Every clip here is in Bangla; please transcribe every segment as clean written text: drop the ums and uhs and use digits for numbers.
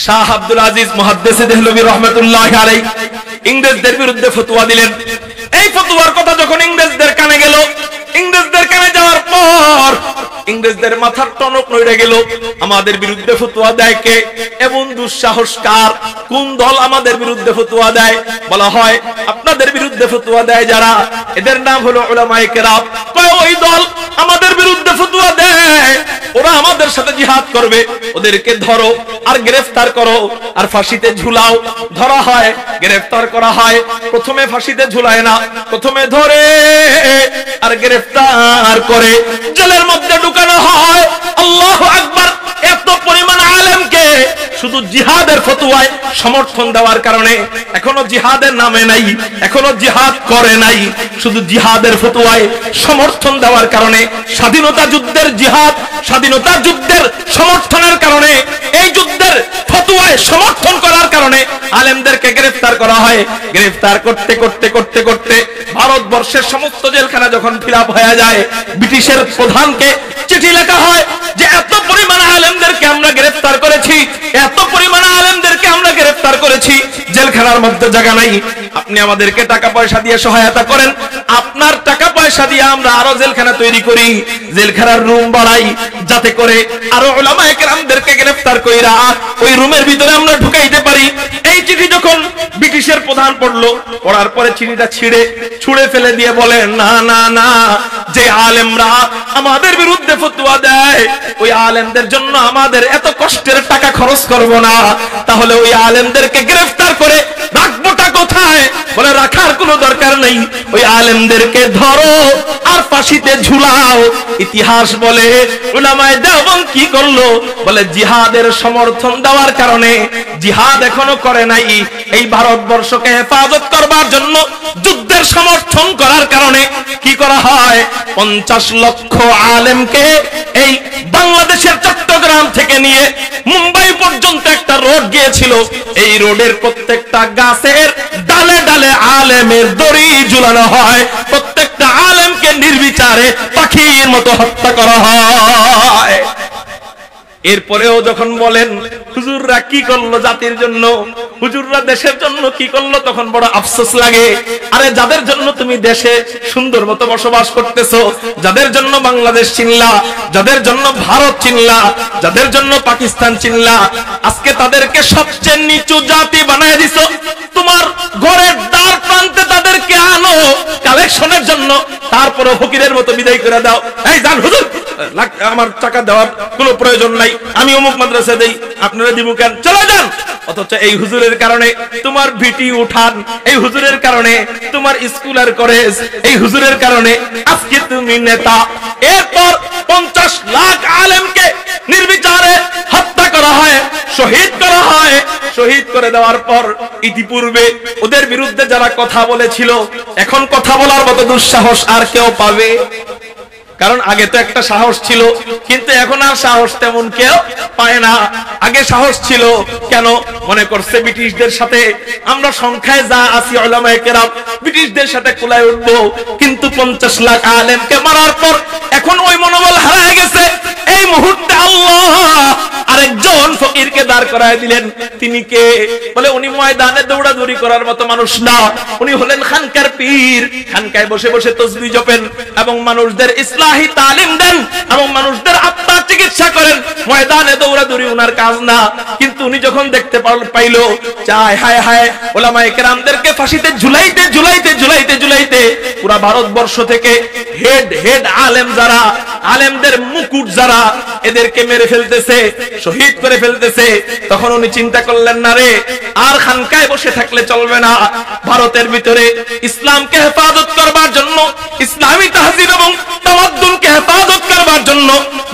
শাহ আব্দুল আজিজ মুহাদ্দিস দেহলভী রাহমাতুল্লাহি আলাইহি ইংরেজদের বিরুদ্ধে ফতোয়া দিলেন। এই ফতোয়ার কথা যখন ইংরেজদের কানে গেল, ইংরেজদের কানে যাওয়ার পর ইংরেজদের মাথার টনক নড়ে গেল। আমাদের বিরুদ্ধে ফতোয়া দেয় কে? এমন দুঃসাহসকার কোন দল আমাদের বিরুদ্ধে ফতোয়া দেয়? বলা হয় আপনাদের বিরুদ্ধে ফতোয়া দেয় যারা, এদের নাম হলো উলামায়ে কেরাম। কয় ওই দল আমাদের বিরুদ্ধে ফতোয়া দেয়, ওরা আমাদের সাথে জিহাদ করবে, ওদেরকে ধরো আর গ্রেফতার করো আর ফাঁসিতে ঝুলাও। ধরা হয়, গ্রেফতার করা হয়। প্রথমে ফাঁসিতে ঝুলায় না, প্রথমে ধরে আর গ্রেফতার করে জেলের মধ্যে ঢুকানো হয়। আল্লাহু আকবার! এত পরিমাণ আলেমকে শুধু জিহাদের ফতোয়ায় সমর্থন দেওয়ার কারণে, এখনো জিহাদের নামে নাই, এখনো জিহাদ করে নাই, শুধু জিহাদের ফতোয়ায় সমর্থন দেওয়ার কারণে, স্বাধীনতা যুদ্ধের জিহাদ, স্বাধীনতা যুদ্ধের সমর্থনের কারণে, এই যুদ্ধের ফতোয়ায় সমর্থন করার কারণে আলেমদেরকে গ্রেফতার করা হয়। গ্রেফতার করতে করতে করতে করতে ভারতবর্ষের সমস্ত জেলখানা যখন ফিলাপ হয়ে যায়, ব্রিটিশের প্রধানকে চিঠি লেখা হয় যে এত পরিমাণ আলেমদেরকে আমরা গ্রেফতার করেছি, এত পরিমাণ আলেমদেরকে আমরা গ্রেফতার করেছি, জেলখানার মধ্যে জায়গা নাই, আপনি আমাদেরকে টাকা পয়সা দিয়ে সহায়তা করেন, আপনার টাকা পয়সা দিয়ে আমরা আরো জেলখানা তৈরি করি, জেলখানার রুম বাড়াই, যাতে করে আরো উলামায়ে কেরামদেরকে গ্রেফতার কইরা ওই রুমের ভিতরে আমরা ঢুকাইতে পারি। এই চিঠি যখন ব্রিটিশের প্রধান পড়লো, পড়ার পরে চিঠিটা ছুঁড়ে ফেলে দিয়ে বলে না না না, যে আলেমরা আমাদের বিরুদ্ধে ফতোয়া দেয় ওই আলেমদের জন্য আমাদের এত কষ্টের টাকা খরচ করব না, তাহলে ওই আলেমদেরকে গ্রেফতার করে রাখবোটা কোথায়? বলে রাখার কোনো দরকার নেই, ওই আলেমদেরকে ধরো আর ফাঁসিতে ঝুলাও। ইতিহাস বলে উলামায়ে দেওবন্দ কি করলো? বলে জিহাদের সমর্থন দেওয়ার কারণে, জিহাদ এখনো করে নাই, এই ভারতবর্ষকে হেফাজত করবার জন্য যুদ্ধের সমর্থন করার কারণে কি করা হয়? 50 লক্ষ আলেমকে এই বাংলাদেশের চট্টগ্রাম থেকে নিয়ে মুম্বাই পর্যন্ত একটা রোড গিয়েছিল, এই রোডের প্রত্যেকটা গাছের ডালে ডালে আলেমের দড়ি ঝুলানো হয়, প্রত্যেকটা আলেমকে নির্বিচারে পাখির মতো হত্যা করা হয়। এরপরেও যখন বলেন হুজুররা কি করলো জাতির জন্য, হুজুররা দেশের জন্য কি করলো, তখন বড় আফসোস লাগে। আরে যাদের জন্য তুমি দেশে সুন্দর মতো বসবাস করতেছো, যাদের জন্য বাংলাদেশ চিনলা, যাদের জন্য ভারত চিনলা, যাদের জন্য পাকিস্তান চিনলা, আজকে তাদেরকে সবচেয়ে নিচু জাতি বানায় দিছো। তোমার ঘরের দ্বার প্রান্তে তাদেরকে আনো কালেকশনের জন্য, তারপরে ফকিরের মতো বিদায় করে দাও। এই যান হুজুর, আমার টাকা দেওয়ার কোনো প্রয়োজন নাই, আমি অমুক মাদ্রাসা দেই, আপনারা দিব কেন, চলে যান। অথচ এই হুজুরের কারণে তোমার ভিটি উঠান, এই হুজুরের কারণে তোমার স্কুল আর কলেজ, এই হুজুরের কারণে আজকে তুমি নেতা। এরপর 50 লাখ আলেমকে নির্বিচারে হত্যা করা হয়, শহীদ করা হয়। শহীদ করে দেওয়ার পর ইতিপূর্বে ওদের বিরুদ্ধে যারা কথা বলেছিল, এখন কথা বলার মতো দুঃসাহস আর কেউ পাবে? কারণ আগে তো একটা সাহস ছিল, কিন্তু এখন আর সাহস তেমন কেউ পায় না। আগে সাহস ছিল কেন? মনে করছে ব্রিটিশদের সাথে আমরা সংখ্যায় যা আছি উলামায়ে কেরাম, ব্রিটিশদের সাথে কুলায় উঠবো। কিন্তু 50 লাখ আলেমকে মারার পর এখন ওই মনোবল হারিয়ে গেছে। এই মুহূর্তে আল্লাহ আরেকজন ফকিরকে দাঁড় করায় দিলেন। তিনি কে? বলে উনি ময়দানে দৌড়াদৌড়ি করার মতো মানুষ না, উনি হলেন খানকার পীর। খানকায় বসে বসে তাসবিহ জপেন এবং মানুষদের ইসলাহি তালিম দেন এবং মানুষদের আত্মার চিকিৎসা করেন। ময়দানে দৌড়াদৌড়ি উনার কাজ না। কিন্তু উনি যখন দেখতে পাইলো, চায় হায় হায় উলামায়ে কেরামদেরকে ফাঁসিতে ঝুলাইতে ঝুলাইতে ঝুলাইতে ঝুলাইতে পুরা ভারতবর্ষ থেকে হেড আলেম যারা, আলেমদের মুকুট যারা, এদেরকে মেরে ফেলতেছে, শহীদ করে ফেলতেছে, তখন উনি চিন্তা করলেন না রে, আর খানকায় বসে থাকলে চলবে না। ভারতের ভিতরে ইসলামকে হেফাজত করবার জন্য, ইসলামী তাহজিব এবং তামাদ্দুনকে হেফাজত করবার জন্য,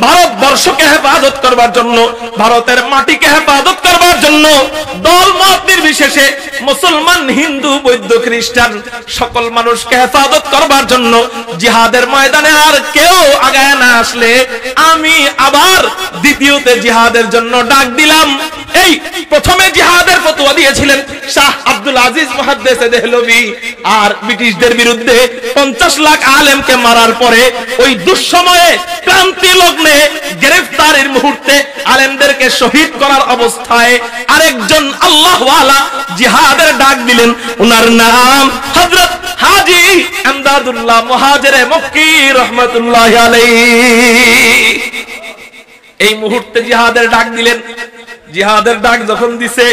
ভারতবর্ষকে হেফাজত করবার জন্য, ভারতের মাটিকে হেফাজত করবার জন্য দল মত নির্বিশেষে মুসলমান, হিন্দু, বৌদ্ধ, খ্রিস্টান সকল মানুষকে হেফাজত করবার জন্য জিহাদের ময়দানে আর কেউ আগায় না আসলে আমি আবার দ্বিতীয়তে জিহাদের জন্য ডাক দিলাম। এই প্রথমে জিহাদের ফতোয়া দিয়েছিলেন শাহ আব্দুল আজিজ মুহাদ্দিসে দেহলভী, আর ব্রিটিশদের বিরুদ্ধে 50 লাখ আলেমকে মারার পরে ওই দুঃসময়ে ক্রান্তি লগ্নে গ্রেফতারের মুহূর্তে আলেমদেরকে শহীদ করার অবস্থায় আরেকজন আল্লাহ ওয়ালা জিহাদের ডাক দিলেন, ওনার নাম হযরত হাজী আমদাদুল্লাহ মুহাজিরে মক্কি রাহমাতুল্লাহি আলাইহি। এই মুহূর্তে জিহাদের ডাক দিলেন। জিহাদের ডাক যখন দিছে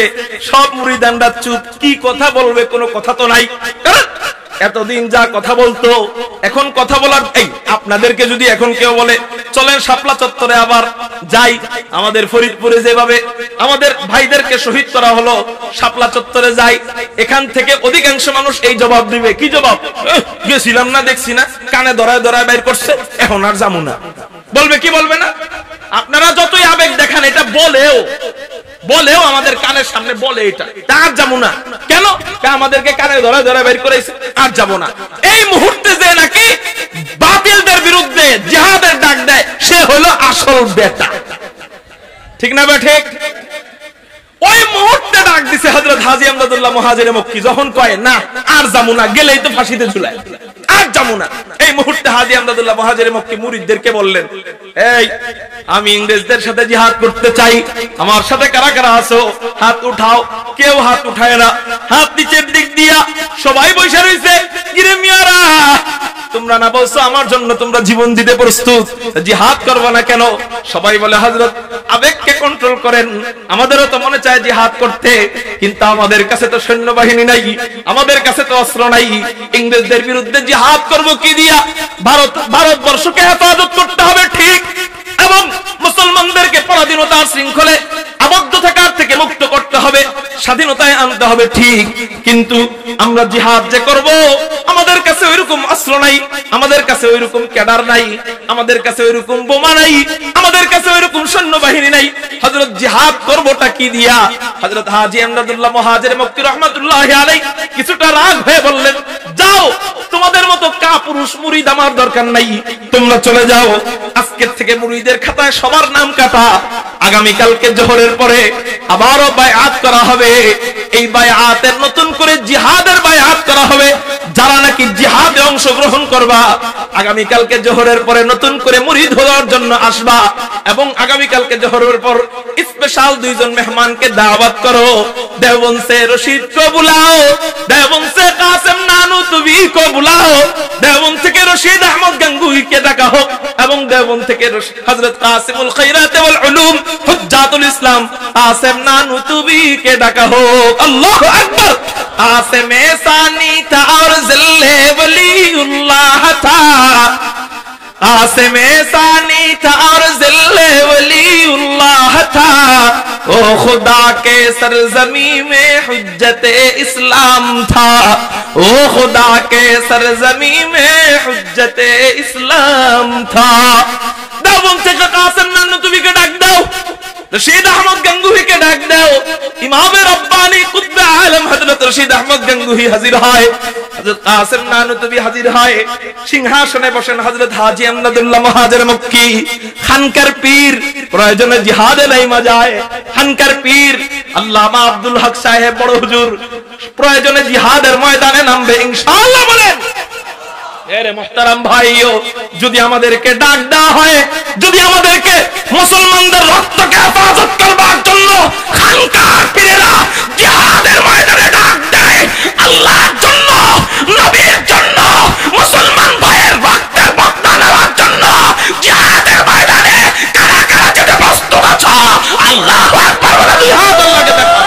সব মুরিদানরা চুপ, কি কথা বলবে, কোনো কথা তো নাই। কারণ এতদিন যা কথা বলতো এখন কথা বলার, এই আপনাদেরকে যদি এখন কেউ বলে চলেন শাপলা চত্বরে আবার যাই, আমাদের ফরিদপুরে যেভাবে আমাদের ভাইদেরকে শহীদ করা হলো শাপলা চত্বরে যাই, এখান থেকে অধিকাংশ মানুষ এই জবাব দিবে, কি জবাব, গেছিলাম না, দেখছি না, কানে ধরায় ধরায় বের করছে, এখন আর যাবো না। বলবে কি বলবে না? আপনারা যতই আবেগ দেখান, এটা বলেও আমাদের কানের সামনে বলে এটা, আর যাবো না। কেন? আমাদেরকে কানে ধরায় ধরায় বের করেছে, আর যাবো না। এই মুহূর্তে যে নাকি বাতিলদের বিরুদ্ধে জিহাদের ডাক দেয়, সে হলো আসল বেটা। ঠিক না বে ঠিক? ওই মুহূর্তে ডাক দিছে হযরত হাজী আমদাদুল্লাহ মুহাজিরে মক্কি, যখন কয় না আর যাবো না, গেলেই তো ফাঁসিতে ঝুলায়, আর যাবো না। এই মুহূর্তে হাজী আমদাদুল্লাহ মুহাজিরে মক্কি মুরিদদেরকে বললেন, এই আমি ইংরেজদের সাথে জিহাদ করতে চাই, আমার সাথে কারা কারা আছো হাত উঠাও। কেউ হাত উঠায় না, হাত নিচের দিক দিয়া সবাই বসে রইছে। কিরে মিয়ারা, তোমরা না বলছো আমার জন্য তোমরা জীবন দিতে প্রস্তুত, জিহাদ করবে না কেন? সবাই বলে হযরত আবেগকে কন্ট্রোল করেন, আমাদেরও তো মনে চায় জিহাদ করতে, কিন্তু আমাদের কাছে তো সৈন্যবাহিনী নাই, আমাদের কাছে তো অস্ত্র নাই, ইংরেজদের বিরুদ্ধে জিহাদ করব কি দিয়া? ভারতবর্ষকে হেফাজত করতে হবে ঠিক, এবং মুসলমানদেরকে পরাধীনতার শৃঙ্খলে আবদ্ধ থাকার থেকে মুক্ত করতে হবে, স্বাধীনতায় আনতে হবে ঠিক, কিন্তু আমরা জিহাদ যে করব আমাদের কাছে ওইরকম অস্ত্র নাই, আমাদের কাছে ওইরকম ক্যাডার নাই, আমাদের কাছে ওইরকম বোমা নাই, আমাদের কাছে ওইরকম সৈন্যবাহিনী নাই। হযরত জিহাদ করবটা কি দিয়া? হযরত হাজী আমদাদুল্লাহ মুহাজিরে মক্কি রাহমাতুল্লাহি আলাইহি কিছুটা রাগ হয়ে বললেন, যাও, তোমাদের মতো কাপুরুষ মুরিদ আমার দরকার নাই, তোমরা চলে যাও। আজকের থেকে মুরিদের খাতায় সবার নাম কাটা, আগামী কালকে জোহরের পরে আবারও বায়আত করা হবে। এই বায়আতের নতুন করে জিহাদের বায়আত করা হবে। যারা নাকি জিহাদে অংশগ্রহণ করবা, আগামী কালকে জোহরের পরে নতুন করে মুরিদ হওয়ার জন্য আসবা, এবং আগামী কালকে জোহরের পর স্পেশাল দুইজন মেহমানকে দাওয়াত করো। দেওবন্দ সে রশিদ কো বুলাও, দেওবন্দ সে কাসেম নানুতুবি কো বুলাও, দেওবন্দ থেকে রশিদ আহমদ গঙ্গুহি কে ডাকা হোক, এবং দেওবন্দ থেকে হযরত কাসিমুল খায়রাত ওয়াল উলুম হুজ্জাতুল ইসলাম কাসেম নানুতুবি কে ডাকা হোক। আল্লাহু আকবার। कासिम सानी था और ज़िल्ले वलीउल्लाह था, कासिम सानी था और ज़िल्ले वलीउल्लाह था, ओ खुदा के सरजमी में हुज्जते इस्लाम था, ओ खुदा के सरजमी में हुज्जते इस्लाम था। देवबंद থেকে কাসেম নানুতুবিকে ডাক দাও, রশিদ আহমদ গঙ্গুহিকে ডাক দাও। ইমামে রব্বানি কুতবে আলম হযরত রশিদ আহমদ গঙ্গুহি হাজির হয়, হযরত কাসেম নানুতুবি হাজির হয়। সিংহাসনে বসেন হযরত হাজী আমদাদুল্লাহ মুহাজিরে মক্কি। খানকার পীর প্রয়োজনে জিহাদে নাইমা যায়, খানকার পীর আল্লামা আব্দুল হক সাহেব বড় হুজুর প্রয়োজনে জিহাদের ময়দানে নামবে ইনশাআল্লাহ। বলেন এরে মুহতারাম ভাইও, যদি আমাদেরকে ডাক দেওয়া হয়, যদি আমাদেরকে মুসলমানদের রক্তকে হেফাজত করবার জন্য খানকার পীরেরা জিহাদের ময়দানে ডাক দেয়, আল্লাহর জন্য, নবীর জন্য, মুসলমান ভাইয়ের রক্তের বদলা নেওয়ার জন্য জিহাদের ময়দানে কারা কারা যেতে প্রস্তুত আছো? আল্লাহু আকবার বলে জিহাদ আল্লাহকে দেখো।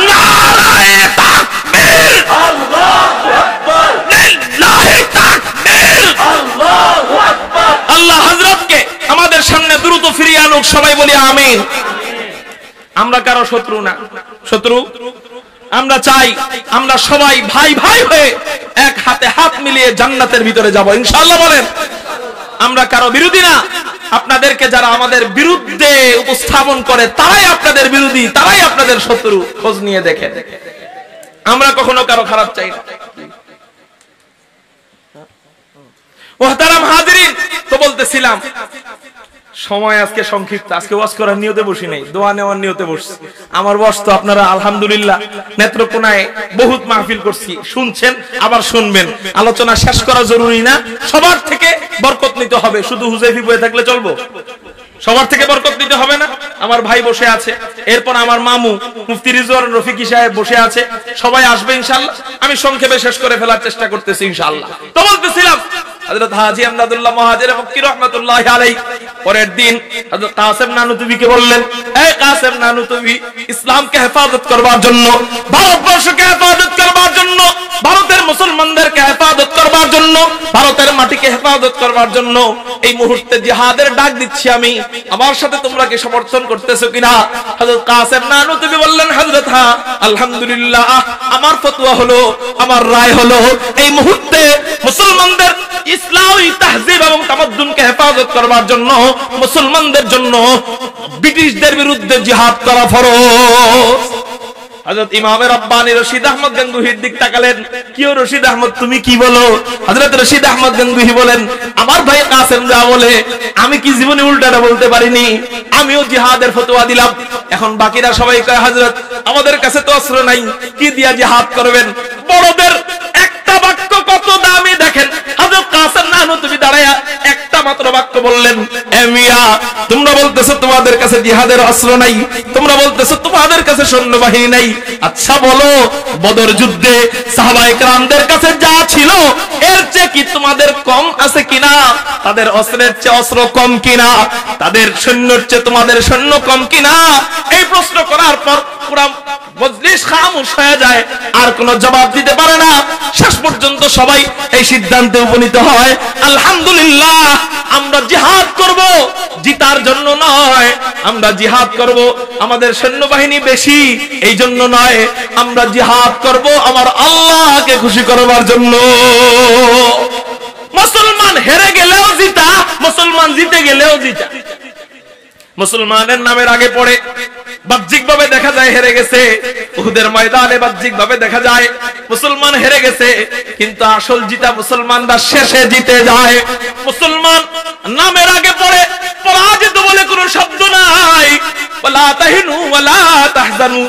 নারায়ে তাকবীর, আল্লাহু আকবার, লিল্লাহি তাকবীর, আল্লাহু আকবার। আল্লাহ হযরতকে আমাদের সামনে দ্রুত ফিরিয়ে আনুক, সবাই বলি আমিন। আমরা কারো শত্রু না, শত্রু আমরা চাই আমরা সবাই ভাই ভাই হয়ে এক হাতে হাত মিলিয়ে জান্নাতের ভিতরে যাব ইনশাআল্লাহ। বলেন আমরা কারো বিরোধী না। আপনাদেরকে যারা আমাদের বিরুদ্ধে উপস্থাপন করে তারাই আপনাদের বিরোধী, তারাই আপনাদের শত্রু। খোঁজ নিয়ে দেখেন, আমরা কখনো কারো খারাপ চাই না। মুহতারাম হাজিরিন, তো বলতেছিলাম সময় আজকে সংক্ষিপ্ত, আজকে ওয়াজ করার নিয়তে বসি নাই, দোয়া নেওয়ার নিয়তে বসছি। আমার ওয়াজ তো আপনারা আলহামদুলিল্লাহ নেত্রকোনায় বহুত মাহফিল করছি, শুনছেন আবার শুনবেন। আলোচনা শেষ করা জরুরি না, সবার থেকে বরকত নিতে হবে। শুধু হুজাইফি বয়ে থাকলে চলবো? সবার থেকে বরকত নিতে হবে না? আমার ভাই বসে আছে, এরপর আমার মামু মুফতি রিজওয়ান রফিকি সাহেব বসে আছে, সবাই আসবে ইনশাআল্লাহ। আমি সংক্ষেপে শেষ করে ফেলার চেষ্টা করতেছি ইনশাআল্লাহ। তো বলতেছিলাম হযরত হাজী আমদাদুল্লাহ মুহাজির মক্কি রাহমাতুল্লাহি আলাইহি পরের দিন হযরত কাসেম নানুতুবিকে বললেন, এই কাসেম নানুতুবি, ইসলামকে হেফাজত করবার জন্য, ভারতবর্ষকে হেফাজত করবার জন্য, ভারতের মুসলমানদেরকে হেফাজত করবার জন্য, ভারতের মাটিকে হেফাজত করবার জন্য এই মুহূর্তে জিহাদের ডাক দিচ্ছি আমি, আমার সাথে তোমরা কি সমর্থন করতেছো কিনা? হযরত কাসেম নানুতুবি বললেন, হযরত হ্যাঁ, আলহামদুলিল্লাহ, আমার ফতোয়া হলো, আমার রায় হলো, এই মুহূর্তে মুসলমানদের ইসলামী তাহজিব এবং তামাদ্দুনকে হেফাজত করবার জন্য, মুসলমানদের জন্য ব্রিটিশদের বিরুদ্ধে জিহাদ করা ফরজ। হযরত ইমাম রাব্বানী রশিদ আহমদ গঙ্গুহির দিক তাকালেন, কিও রশিদ আহমদ তুমি কি বলো? হযরত রশিদ আহমদ গঙ্গুহি বলেন, আমার ভাই কাসেম যা বলে আমি কি জীবনে উল্টাটা বলতে পারিনি, আমিও জিহাদের ফতোয়া দিলাম। এখন বাকিরা সবাই কয়, হযরত আমাদের কাছে তো অস্ত্র নাই, কি দিয়া জিহাদ করবেন? বড়দের একটা বাক্য কত দামি দেখেন। হযরত কাসেম নানুতুবি দাঁড়ায়া একটা মাত্র বাক্য বললেন, এ মিয়া, তোমরা বলতেছো তোমাদের কাছে জিহাদের অস্ত্র নাই, তোমরা বলতেছো তোমাদের কাছে সৈন্যবাহিনী নাই, আচ্ছা বলো বদর যুদ্ধে সাহাবায়ে কেরামদের কাছে যা ছিল এর চেয়ে কি তোমাদের কম আছে কিনা? তাদের অস্ত্রের চেয়ে অস্ত্র কম কিনা? তাদের সৈন্যের চেয়ে তোমাদের সৈন্য কম কিনা? এই প্রশ্ন করার পর পুরা মজলিস খামোশ হয়ে যায়, আর কোনো জবাব দিতে পারে না। শেষ পর্যন্ত সবাই এই সিদ্ধান্তে উপনীত হয়, আলহামদুলিল্লাহ, আমরা জিহাদ করব জিতার জন্য নয়, আমরা জিহাদ করব আমাদের সৈন্যবাহিনী বেশি এই জন্য নয়, আমরা জিহাদ করব আমার আল্লাহকে খুশি করবার জন্য। মুসলমান হেরে গেলেও জিতা, মুসলমান জিতে গেলেও জিতা। মুসলমানের নামের আগে পড়ে বাহ্যিক ভাবে দেখা যায় হেরে গেছে, উহুদের ময়দানে বাহ্যিক ভাবে দেখা যায় মুসলমান হেরে গেছে, কিন্তু আসল জিতা মুসলমানরা শেষে জিতে যায়। মুসলমান নামের আগে পড়ে পরাজিত বলে কোনো শব্দ নাই। ওয়ালা তাহিনু ওয়ালা তাহজানু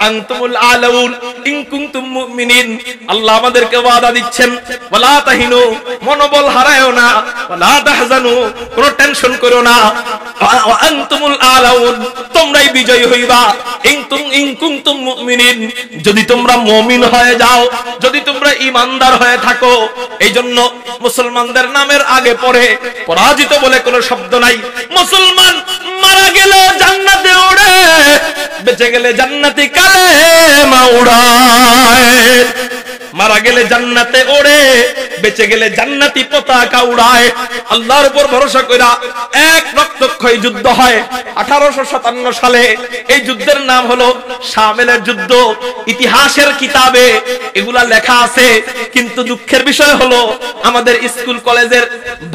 আনতুমুল আলাউন ইন কুনতুম মুমিনিন। আল্লাহ আমাদেরকে ওয়াদা দিচ্ছেন, ওয়ালা তাহিনু, মনোবল হারায়ও না, ওয়ালা তাহজানু, কোনো টেনশন করো না, ওয়া আনতুমুল আলাউন, তোমরাই বিজয়ী হইবা, ইন কুনতুম মুমিনিন, যদি তোমরা মুমিন হয়ে যাও, যদি তোমরা ঈমানদার হয়ে থাকো। এইজন্য মুসলমানদের নামের আগে পড়ে পরাজিত বলে কোনো শব্দ নাই। মুসলমান মারা গেলে জান্নাতে ওড়ে, বেঁচে গেলে জান্নাতি কালেমা উড়ায়। মারা গেলে জান্নাতে ওড়ে, বেঁচে গেলে জান্নাতি পতাকা উড়ায়। আল্লাহর উপর ভরসা কইরা এক রক্তক্ষয়ী যুদ্ধ হয় 1857 সালে। এই যুদ্ধের নাম হলো শামেলের যুদ্ধ। ইতিহাসের কিতাবে এগুলা লেখা আছে, কিন্তু দুঃখের বিষয় হলো আমাদের স্কুল কলেজের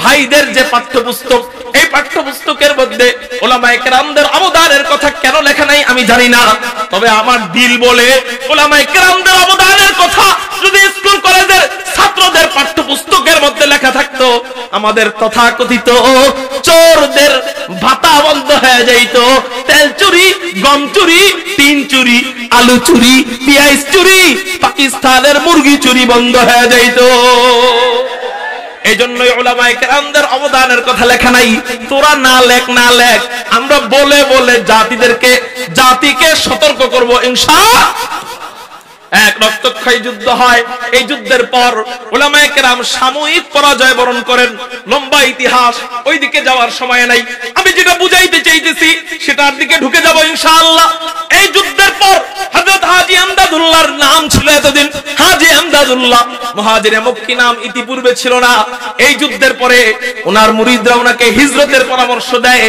ভাইদের যে পাঠ্যপুস্তক, এই পাঠ্যপুস্তকের মধ্যে উলামায়ে কেরামদের অবদানের কথা কেন লেখা নাই আমি জানি না, তবে আমার দিল বলে উলামায়ে কেরামদের অবদানের কথা যদি স্কুল কলেজের ছাত্রদের পাঠ্যপুস্তকের মধ্যে লেখা থাকতো, আমাদের তথাকথিত চোরদের ভাতা বন্ধ হয়ে যাইত। তেল চুরি, গম চুরি, টিন চুরি, আলু চুরি, পেঁয়াজ চুরি, পাকিস্তানের মুরগি চুরি বন্ধ হয়ে যাইত। এই জন্যই উলামায়ে কেরামদের অবদানের কথা লেখা নাই। তোরা না লেখ, না লেখ, আমরা বলে বলে জাতিকে সতর্ক করব ইনশাআল্লাহ। এক রক্তক্ষয়ী যুদ্ধ হয়। এই যুদ্ধের পর উলামায়ে কেরাম সাময়িক পরাজয় বরণ করেন। লম্বা ইতিহাস, ওই দিকে যাওয়ার সময় নাই। আমি যেটা বুঝাইতে চাইতেছি সেটার দিকে ঢুকে যাব ইনশাআল্লাহ। এই যুদ্ধের পর হযরত এমদাদুল্লাহর নাম ছিল এতদিন হাজী এমদাদুল্লাহ, মুহাজিরে মক্কি নাম ইতিপূর্বে ছিল না। এই যুদ্ধের পরে ওনার মুরিদরা ওনাকে হিজরতের পরামর্শ দেয়,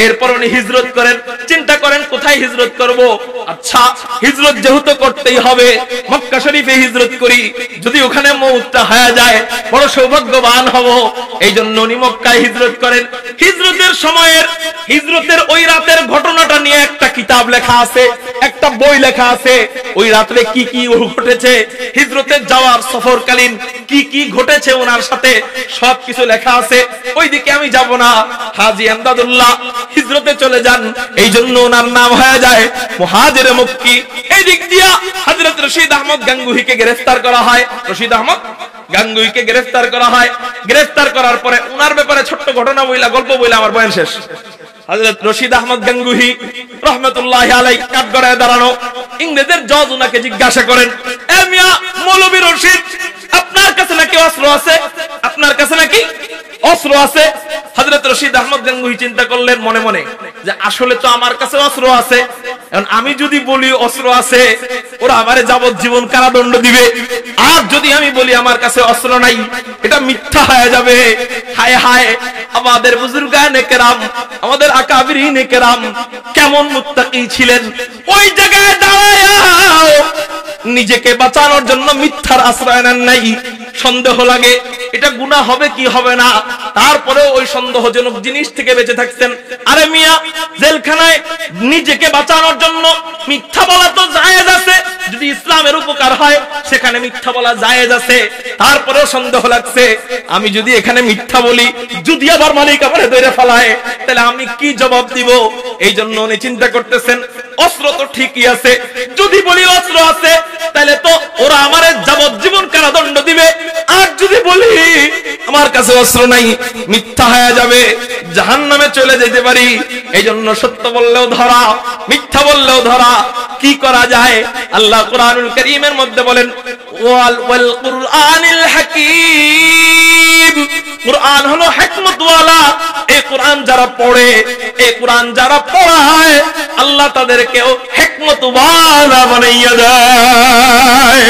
এরপর উনি হিজরত করেন। চিন্তা করেন কোথায় হিজরত করব? আচ্ছা, হিজরত যেহেতু করতেই হবে, মক্কা শরীফে হিজরত করি, যদি ওখানে মওতটা হয়ে যায় বড় সৌভাগ্যবান হব। এই জন্য উনি মক্কায় হিজরত করেন। হিজরতের সময়ের, হিজরতের ওই রাতের ঘটনাটা নিয়ে একটা কিতাব লেখা আছে, একটা বই লেখা আছে। ওই রাতে কি কি ঘটেছে, হিজরতে যাওয়ার সফরকালীন কি কি ঘটেছে ওনার সাথে, সবকিছু লেখা আছে। ওইদিকে আমি যাব না। হাজী এমদাদুল্লাহ হিজরতে চলে যান, এই জন্য ওনার নাম হয়ে যায় মুহাজিরে মক্কি। এই দিক দিয়া হযরত রশিদ আহমদ গাঙ্গুহিকে গ্রেফতার করা হয়। রশিদ আহমদ গাঙ্গুহিকে গ্রেফতার করা হয়। গ্রেফতার করার পরে ওনার ব্যাপারে ছোট্ট ঘটনা বইলা, গল্প বইলা আমার বয়ান শেষ। হযরত রশিদ আহমদ গাঙ্গুহি রাহমাতুল্লাহি আলাইহি কাঠগড়ায় দাঁড়ানো, ইংরেজের জজ ওনাকে জিজ্ঞাসা করেন, এ মিয়া মৌলভী রশিদ, আপনার কাছে নাকি অস্ত্র আছে? আপনার কাছে নাকি অস্ত্র আছে? হযরত রশিদ আহমদ গাঙ্গুহি চিন্তা করলেন মনে মনে যে আসলে তো আমার কাছে অস্ত্র আছে, এখন আমি যদি বলি অস্ত্র আছে, ওরা আমারে যাবজ্জীবন কারাদণ্ড দিবে। আর যদি আমি বলি আমার কাছে অস্ত্র নাই, এটা মিথ্যা হয়ে যাবে। হায় হায়, আমাদের বুজুর্গানে কেরাম, আমাদের আকাবিরিনে কেরাম কেমন মুত্তাকি ছিলেন। ওই জায়গায় দাঁড়ায় নিজেকে বাঁচানোর জন্য মিথ্যার আশ্রয় নেন নাই। সন্দেহ লাগে এটা গুনাহ হবে কি হবে না, তারপরে ওই সন্দেহজনক জিনিস থেকে বেঁচে থাকছেন। আরে মিয়া, জেলখানায় নিজেকে বাঁচানোর জন্য মিথ্যা বলা তো জায়েজ আছে, যদি ইসলামের উপকার হয় সেখানে মিথ্যা বলা জায়েজ আছে। তারপরেও সন্দেহ লাগছে, আমি যদি এখানে মিথ্যা বলি, যদি আবার মালিক আমারে ধরে ফেলায়, তাহলে আমি কি জবাব দিব? এই জন্য উনি চিন্তা করতেছেন অস্ত্র তো ঠিকই আছে, যদি বলি অস্ত্র আছে তাহলে তো ওরা আমারে যাবজ্জীবন কারাদণ্ড দিবে। আর যদি বলি আমার কাছে অস্ত্র নাই, মিথ্যা হয়ে যাবে, জাহান্নামে চলে যেতে পারি। এই জন্য সত্য বললেও ধরা, মিথ্যা বললেও ধরা। কি করা যায়? আল্লাহ কুরআনুল কারীমের মধ্যে বলেন, ওয়াল কুরআনিল হাকীম, কুরআন হলো হিকমত ওয়ালা। এই কুরআন যারা পড়ে, এই কুরআন যারা পড়ায়, আল্লাহ তাদেরকেও হিকমত ওয়ালা বানাইয়া দেয়।